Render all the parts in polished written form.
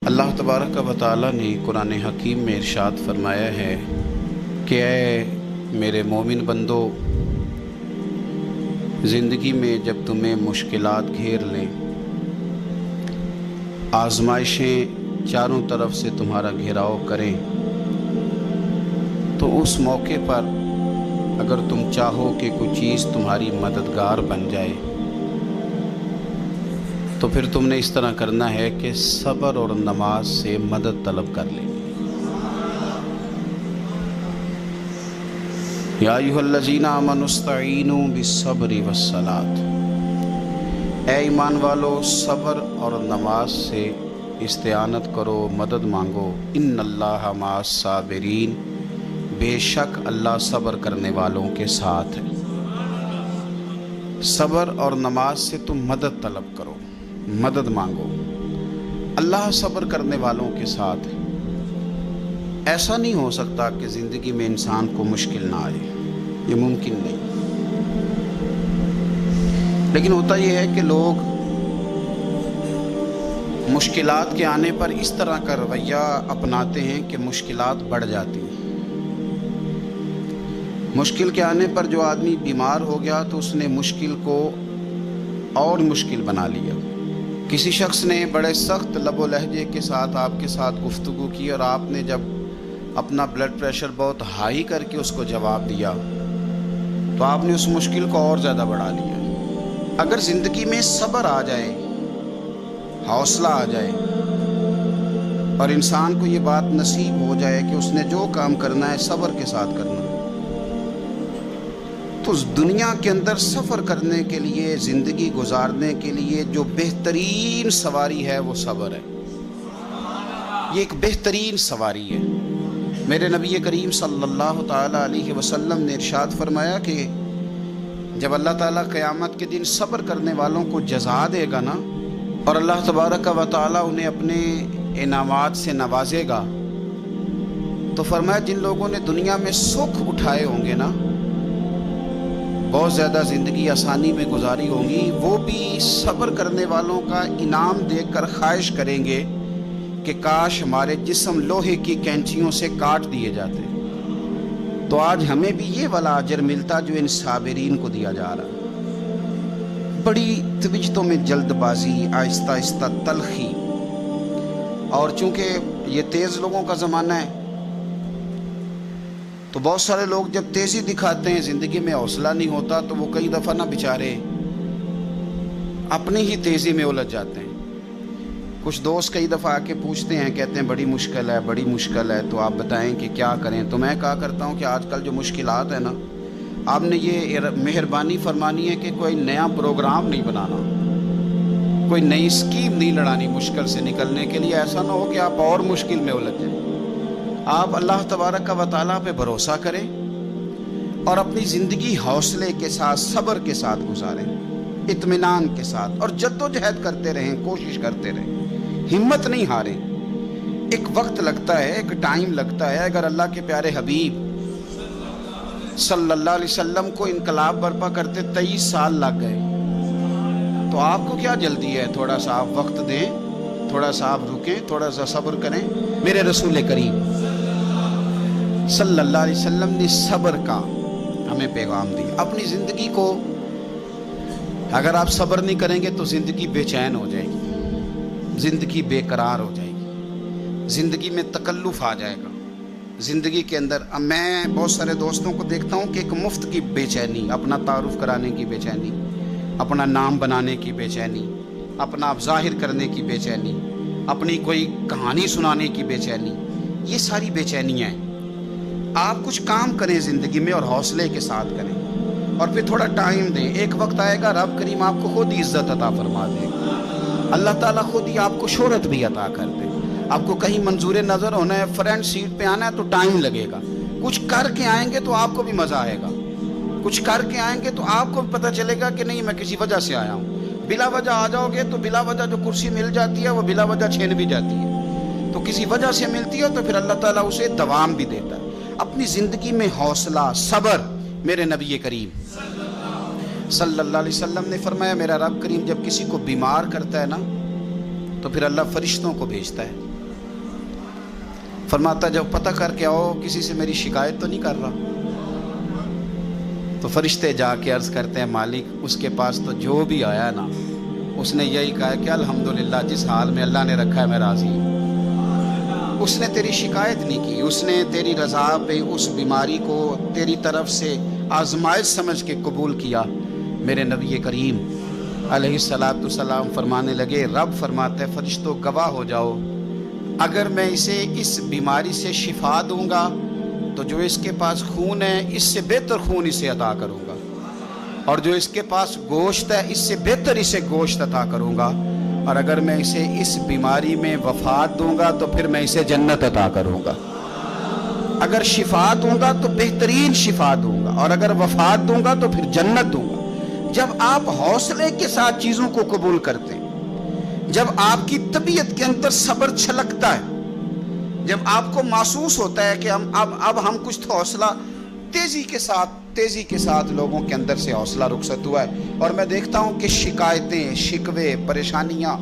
اللہ تبارک و تعالی نے قرآن حکیم میں ارشاد فرمایا ہے کہ اے میرے مومن بندو، زندگی میں جب تمہیں مشکلات گھیر لیں، آزمائشیں چاروں طرف سے تمہارا گھیراؤ کریں، تو اس موقع پر اگر تم چاہو کہ کوئی چیز تمہاری مددگار بن جائے تو پھر تم نے اس طرح کرنا ہے کہ صبر اور نماز سے مدد طلب کر لیں۔ یا ایھا الذین آمنوا استعینوا بالصبر والصلاۃ، اے ایمان والو صبر اور نماز سے استعانت کرو، مدد مانگو۔ ان اللہ مع الصابرین، بے شک اللہ صبر کرنے والوں کے ساتھ ہے۔ صبر اور نماز سے تم مدد طلب کرو، مدد مانگو، اللہ صبر کرنے والوں کے ساتھ ہے۔ ایسا نہیں ہو سکتا کہ زندگی میں انسان کو مشکل نہ آئے، یہ ممکن نہیں۔ لیکن ہوتا یہ ہے کہ لوگ مشکلات کے آنے پر اس طرح کا رویہ اپناتے ہیں کہ مشکلات بڑھ جاتی ہیں۔ مشکل کے آنے پر جو آدمی بیمار ہو گیا تو اس نے مشکل کو اور مشکل بنا لیا۔ کسی شخص نے بڑے سخت لب و لہجے کے ساتھ آپ کے ساتھ گفتگو کی اور آپ نے جب اپنا بلڈ پریشر بہت ہائی کر کے اس کو جواب دیا تو آپ نے اس مشکل کو اور زیادہ بڑھا لیا۔ اگر زندگی میں صبر آ جائے، حوصلہ آ جائے اور انسان کو یہ بات نصیب ہو جائے کہ اس نے جو کام کرنا ہے صبر کے ساتھ کرنا ہے، تو اس دنیا کے اندر سفر کرنے کے لیے، زندگی گزارنے کے لیے جو بہترین سواری ہے وہ صبر ہے۔ یہ ایک بہترین سواری ہے۔ میرے نبی کریم صلی اللہ تعالیٰ علیہ وسلم نے ارشاد فرمایا کہ جب اللہ تعالیٰ قیامت کے دن صبر کرنے والوں کو جزا دے گا نا، اور اللہ تبارک و تعالیٰ انہیں اپنے انعامات سے نوازے گا، تو فرمایا جن لوگوں نے دنیا میں سکھ اٹھائے ہوں گے نا، بہت زیادہ زندگی آسانی میں گزاری ہوگی، وہ بھی صبر کرنے والوں کا انعام دیکھ کر خواہش کریں گے کہ کاش ہمارے جسم لوہے کی کینچیوں سے کاٹ دیے جاتے، تو آج ہمیں بھی یہ والا اجر ملتا جو ان صابرین کو دیا جا رہا۔ بڑی توجتوں میں جلد بازی، آہستہ آہستہ تلخی، اور چونکہ یہ تیز لوگوں کا زمانہ ہے تو بہت سارے لوگ جب تیزی دکھاتے ہیں، زندگی میں حوصلہ نہیں ہوتا، تو وہ کئی دفعہ نہ بیچارے اپنی ہی تیزی میں الجھ جاتے ہیں۔ کچھ دوست کئی دفعہ آ کے پوچھتے ہیں، کہتے ہیں بڑی مشکل ہے، بڑی مشکل ہے، تو آپ بتائیں کہ کیا کریں؟ تو میں کہا کرتا ہوں کہ آج کل جو مشکلات ہیں نا، آپ نے یہ مہربانی فرمانی ہے کہ کوئی نیا پروگرام نہیں بنانا، کوئی نئی اسکیم نہیں لڑانی مشکل سے نکلنے کے لیے۔ ایسا نہ ہو کہ آپ اور مشکل میں الجھ جائیں۔ آپ اللہ تبارک و تعالیٰ پہ بھروسہ کریں اور اپنی زندگی حوصلے کے ساتھ، صبر کے ساتھ گزاریں، اطمینان کے ساتھ، اور جد و جہد کرتے رہیں، کوشش کرتے رہیں، ہمت نہیں ہاریں۔ ایک وقت لگتا ہے، ایک ٹائم لگتا ہے۔ اگر اللہ کے پیارے حبیب صلی اللہ علیہ وسلم کو انقلاب برپا کرتے 23 سال لگ گئے، تو آپ کو کیا جلدی ہے؟ تھوڑا سا آپ وقت دیں، تھوڑا سا آپ رکیں، تھوڑا سا صبر کریں۔ میرے رسول کریم صلی اللہ علیہ وسلم نے صبر کا ہمیں پیغام دیا۔ اپنی زندگی کو اگر آپ صبر نہیں کریں گے تو زندگی بے چین ہو جائے گی، زندگی بے قرار ہو جائے گی، زندگی میں تکلف آ جائے گا۔ زندگی کے اندر میں بہت سارے دوستوں کو دیکھتا ہوں کہ ایک مفت کی بے چینی، اپنا تعارف کرانے کی بے چینی، اپنا نام بنانے کی بے چینی، اپنا آپ ظاہر کرنے کی بے چینی، اپنی کوئی کہانی سنانے کی بے چینی، یہ ساری بے چینیاں ہیں۔ آپ کچھ کام کریں زندگی میں اور حوصلے کے ساتھ کریں، اور پھر تھوڑا ٹائم دیں۔ ایک وقت آئے گا رب کریم آپ کو خود ہی عزت عطا فرما دے گا، اللہ تعالیٰ خود ہی آپ کو شہرت بھی عطا کر دے۔ آپ کو کہیں منظور نظر ہونا ہے، فرنٹ سیٹ پہ آنا ہے تو ٹائم لگے گا، کچھ کر کے آئیں گے تو آپ کو بھی مزہ آئے گا، کچھ کر کے آئیں گے تو آپ کو بھی پتہ چلے گا کہ نہیں میں کسی وجہ سے آیا ہوں۔ بلا وجہ آ جاؤ گے تو بلا وجہ جو کرسی مل جاتی ہے وہ بلا وجہ چھین بھی جاتی ہے، تو کسی وجہ سے ملتی ہے تو پھر اللہ تعالیٰ اسے دوام بھی دیتا ہے۔ اپنی زندگی میں حوصلہ، صبر۔ میرے نبی کریم صلی اللہ علیہ وسلم نے فرمایا، میرا رب کریم جب کسی کو بیمار کرتا ہے نا تو پھر اللہ فرشتوں کو بھیجتا ہے فرماتا جب پتہ کر کے آؤ کسی سے میری شکایت تو نہیں کر رہا. تو فرشتے جا کے عرض کرتے ہیں مالک اس کے پاس تو جو بھی آیا نا اس نے یہی کہا کہ الحمدللہ جس حال میں اللہ نے رکھا ہے میں راضی ہوں. اس نے تیری شکایت نہیں کی, اس نے تیری رضا پہ اس بیماری کو تیری طرف سے آزمائش سمجھ کے قبول کیا. میرے نبی کریم علیہ السلام فرمانے لگے, رب فرماتا ہے فرشتوں گواہ ہو جاؤ, اگر میں اسے اس بیماری سے شفا دوں گا تو جو اس کے پاس خون ہے اس سے بہتر خون اسے عطا کروں گا, اور جو اس کے پاس گوشت ہے اس سے بہتر اسے گوشت عطا کروں گا, اور اگر میں اسے اس بیماری میں وفات دوں گا تو پھر میں اسے جنت عطا کروں گا. اگر شفا دوں گا تو بہترین شفا دوں گا, اور اگر وفات دوں گا تو پھر جنت دوں گا. جب آپ حوصلے کے ساتھ چیزوں کو قبول کرتے ہیں, جب آپ کی طبیعت کے اندر صبر چھلکتا ہے, جب آپ کو محسوس ہوتا ہے کہ اب ہم کچھ تو حوصلہ تیزی کے ساتھ لوگوں کے اندر سے حوصلہ رخصت ہوا ہے. اور میں دیکھتا ہوں کہ شکایتیں, شکوے, پریشانیاں,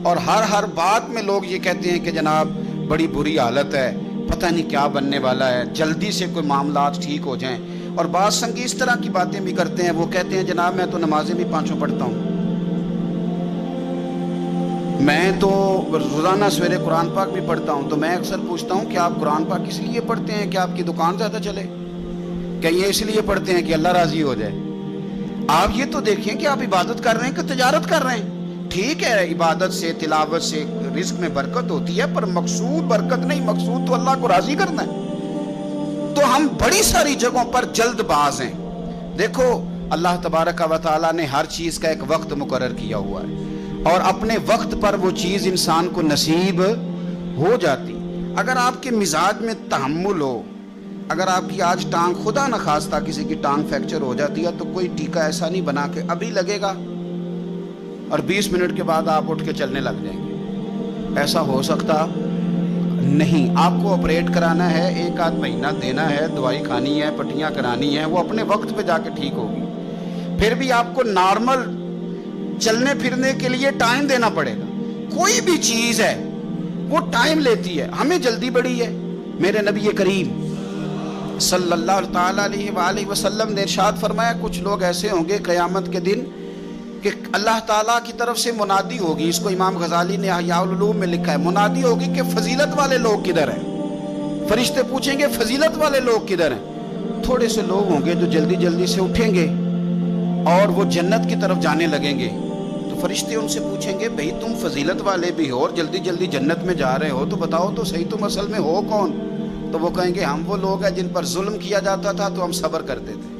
اور ہر بات میں لوگ یہ کہتے ہیں کہ جناب بڑی بری حالت ہے, پتہ نہیں کیا بننے والا ہے, جلدی سے کوئی معاملات ٹھیک ہو جائیں. اور بعض سنگی اس طرح کی باتیں بھی کرتے ہیں, وہ کہتے ہیں جناب میں تو نمازیں بھی 5 پڑھتا ہوں, میں تو روزانہ سویرے قرآن پاک بھی پڑھتا ہوں. تو میں اکثر پوچھتا ہوں کہ آپ قرآن پاک اس لیے پڑھتے ہیں کہ آپ کی دکان زیادہ چلے, کہ یہ اس لیے پڑھتے ہیں کہ اللہ راضی ہو جائے؟ آپ یہ تو دیکھیں کہ آپ عبادت کر رہے ہیں کہ تجارت کر رہے ہیں. ٹھیک ہے عبادت سے تلاوت سے رزق میں برکت ہوتی ہے, پر مقصود برکت نہیں, مقصود تو اللہ کو راضی کرنا ہے. تو ہم بڑی ساری جگہوں پر جلد باز ہیں. دیکھو اللہ تبارک و تعالیٰ نے ہر چیز کا ایک وقت مقرر کیا ہوا ہے, اور اپنے وقت پر وہ چیز انسان کو نصیب ہو جاتی. اگر آپ کے مزاج میں تحمل ہو, اگر آپ کی آج ٹانگ خدا نخواستہ کسی کی ٹانگ فریکچر ہو جاتی ہے تو کوئی ٹیکا ایسا نہیں بنا کہ ابھی لگے گا اور 20 منٹ کے بعد آپ اٹھ کے چلنے لگ جائیں گے. ایسا ہو سکتا نہیں. آپ کو آپریٹ کرانا ہے, 1 مہینہ دینا ہے, دوائی کھانی ہے, پٹیاں کرانی ہیں, وہ اپنے وقت پہ جا کے ٹھیک ہوگی. پھر بھی آپ کو نارمل چلنے پھرنے کے لیے ٹائم دینا پڑے گا. کوئی بھی چیز ہے وہ ٹائم لیتی ہے, ہمیں جلدی بڑی ہے. میرے نبی کریم صلی اللہ تعالیٰ علیہ وآلہ وسلم نے ارشاد فرمایا کچھ لوگ ایسے ہوں گے قیامت کے دن کہ اللہ تعالیٰ کی طرف سے منادی ہوگی, اس کو امام غزالی نے احیاء العلوم میں لکھا ہے, منادی ہوگی کہ فضیلت والے لوگ کدھر ہیں. فرشتے پوچھیں گے فضیلت والے لوگ کدھر ہیں. تھوڑے سے لوگ ہوں گے جو جلدی جلدی سے اٹھیں گے اور وہ جنت کی طرف جانے لگیں گے. تو فرشتے ان سے پوچھیں گے بھئی تم فضیلت والے بھی ہو اور جلدی جلدی جنت میں جا رہے ہو, تو بتاؤ تو صحیح تم اصل میں ہو کون؟ تو وہ کہیں گے ہم وہ لوگ ہیں جن پر ظلم کیا جاتا تھا تو ہم صبر کرتے تھے,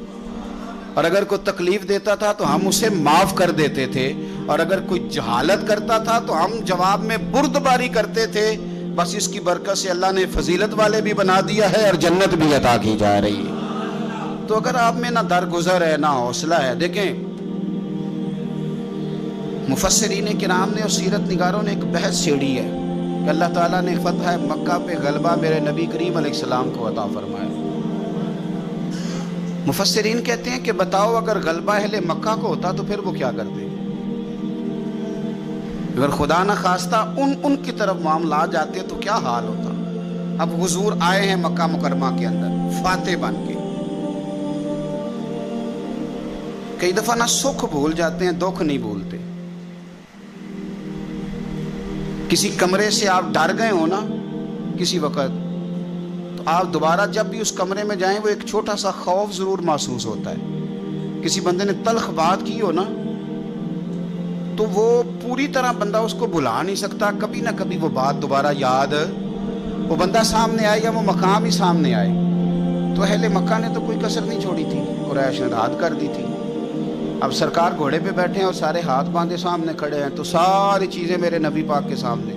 اور اگر کوئی تکلیف دیتا تھا تو ہم اسے معاف کر دیتے تھے, اور اگر کوئی جہالت کرتا تھا تو ہم جواب میں بردباری کرتے تھے. بس اس کی برکت سے اللہ نے فضیلت والے بھی بنا دیا ہے اور جنت بھی عطا کی جا رہی ہے. تو اگر آپ میں نہ درگزر ہے نہ حوصلہ ہے, دیکھیں مفسرین کرام نے اور سیرت نگاروں نے ایک بحث چھیڑی ہے کہ اللہ تعالیٰ نے فتح مکہ پہ غلبہ میرے نبی کریم علیہ السلام کو عطا فرمایا. مفسرین کہتے ہیں کہ بتاؤ اگر غلبہ اہل مکہ کو ہوتا تو پھر وہ کیا کرتے؟ اگر خدا نہ خواستہ ان کی طرف معاملات جاتے تو کیا حال ہوتا؟ اب حضور آئے ہیں مکہ مکرمہ کے اندر فاتح بن کے. کئی دفعہ نہ سکھ بھول جاتے ہیں, دکھ نہیں بھولتے. کسی کمرے سے آپ ڈر گئے ہو نا کسی وقت, تو آپ دوبارہ جب بھی اس کمرے میں جائیں وہ ایک چھوٹا سا خوف ضرور محسوس ہوتا ہے. کسی بندے نے تلخ بات کی ہو نا تو وہ پوری طرح بندہ اس کو بھلا نہیں سکتا, کبھی نہ کبھی وہ بات دوبارہ یاد, وہ بندہ سامنے آئے یا وہ مقام ہی سامنے آئے. تو اہل مکہ نے تو کوئی کسر نہیں چھوڑی تھی, قریش نے ہاتھ کر دی تھی. اب سرکار گھوڑے پہ بیٹھے ہیں اور سارے ہاتھ باندھے سامنے کھڑے ہیں, تو ساری چیزیں میرے نبی پاک کے سامنے,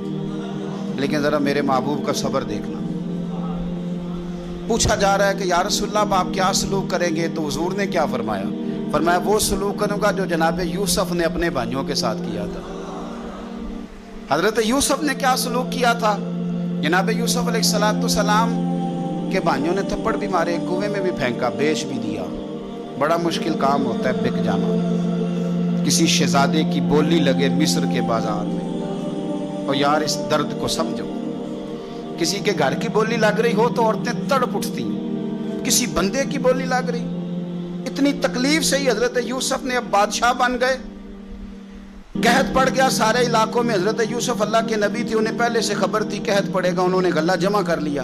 لیکن ذرا میرے محبوب کا صبر دیکھنا. پوچھا جا رہا ہے کہ یا رسول اللہ آپ کیا سلوک کریں گے؟ تو حضور نے کیا فرمایا؟ فرمایا وہ سلوک کروں گا جو جناب یوسف نے اپنے بھائیوں کے ساتھ کیا تھا. حضرت یوسف نے کیا سلوک کیا تھا؟ جناب یوسف علیہ السلام کے بھائیوں نے تھپڑ بھی مارے, کنویں میں بھی پھینکا, بیچ بھی دیا. بڑا مشکل کام ہوتا ہے بک جانا. کسی شہزادے کی بولی لگے مصر کے بازار میں, اور یار اس درد کو سمجھو. کسی کے گھر کی بولی لگ رہی ہو تو عورتیں تڑپ اٹھتی ہیں، کسی بندے کی بولی لگ رہی، اتنی تکلیف سے ہی حضرت یوسف نے اب بادشاہ بن گئے، قحط پڑ گیا سارے علاقوں میں۔ حضرت یوسف اللہ کے نبی تھے، انہیں پہلے سے خبر تھی قحط پڑے گا، انہوں نے غلہ جمع کر لیا،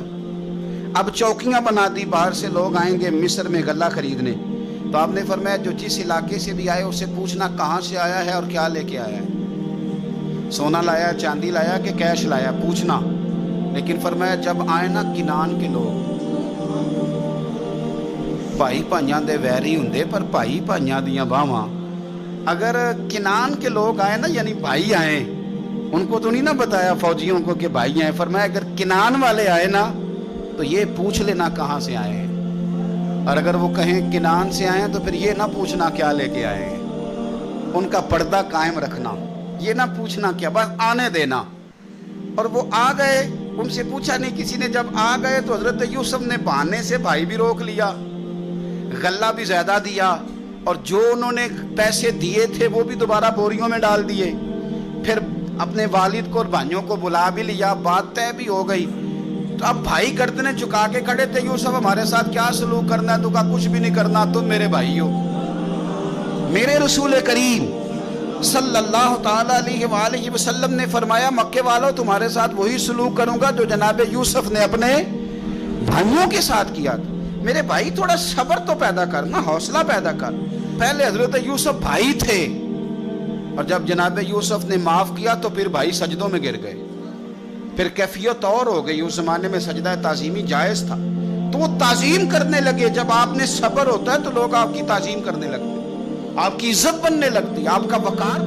اب چوکیاں بنا دی، باہر سے لوگ آئیں گے مصر میں غلہ خریدنے، تو آپ نے فرمایا جو جس علاقے سے بھی آئے اسے پوچھنا کہاں سے آیا ہے اور کیا لے کے آیا ہے، سونا لایا، چاندی لایا کہ کیش لایا، پوچھنا۔ لیکن فرمایا جب آئے نا کنان کے لوگ، بھائی بھائیاں دے ویری ہوندے پر بھائی بھائیاں دیاں باواں، اگر کنان کے لوگ آئے نا یعنی بھائی آئے، ان کو تو نہیں نا بتایا فوجیوں کو کہ بھائی آئے، فرمایا اگر کنان والے آئے نا تو یہ پوچھ لینا کہاں سے آئے ہیں، اور اگر وہ کہیں کنان سے آئے ہیں تو پھر یہ نہ پوچھنا کیا لے کے آئے ہیں، ان کا پردہ قائم رکھنا، یہ نہ پوچھنا کیا، بس آنے دینا۔ اور وہ آ گئے، ان سے پوچھا نہیں کسی نے، جب آ گئے تو حضرت یوسف نے بہانے سے بھائی بھی روک لیا، غلہ بھی زیادہ دیا، اور جو انہوں نے پیسے دیے تھے وہ بھی دوبارہ بوریوں میں ڈال دیے، پھر اپنے والد کو اور بھائیوں کو بلا بھی لیا، بات طے بھی ہو گئی۔ تو اب بھائی گردنیں جھکا کے کھڑے تھے، یوسف ہمارے ساتھ کیا سلوک کرنا ہے؟ تو کہا کچھ بھی نہیں کرنا، تم میرے بھائی ہو، میرے رسول کریم صلی اللہ تعالیٰ علیہ وآلہ وسلم نے فرمایا مکے والوں تمہارے ساتھ وہی سلوک کروں گا جو جناب یوسف نے اپنے بھائیوں کے ساتھ کیا تھا۔ میرے بھائی تھوڑا صبر تو پیدا کرنا، حوصلہ پیدا کر۔ پہلے حضرت یوسف بھائی تھے، اور جب جناب یوسف نے معاف کیا تو پھر بھائی سجدوں میں گر گئے، پھر کیفیت اور ہو گئی۔ اس زمانے میں سجدہ تعظیمی جائز تھا، تو وہ تعظیم کرنے لگے۔ جب آپ نے صبر ہوتا ہے تو لوگ آپ کی تعظیم کرنے لگتے، آپ کی عزت بننے لگتی، آپ کا وقار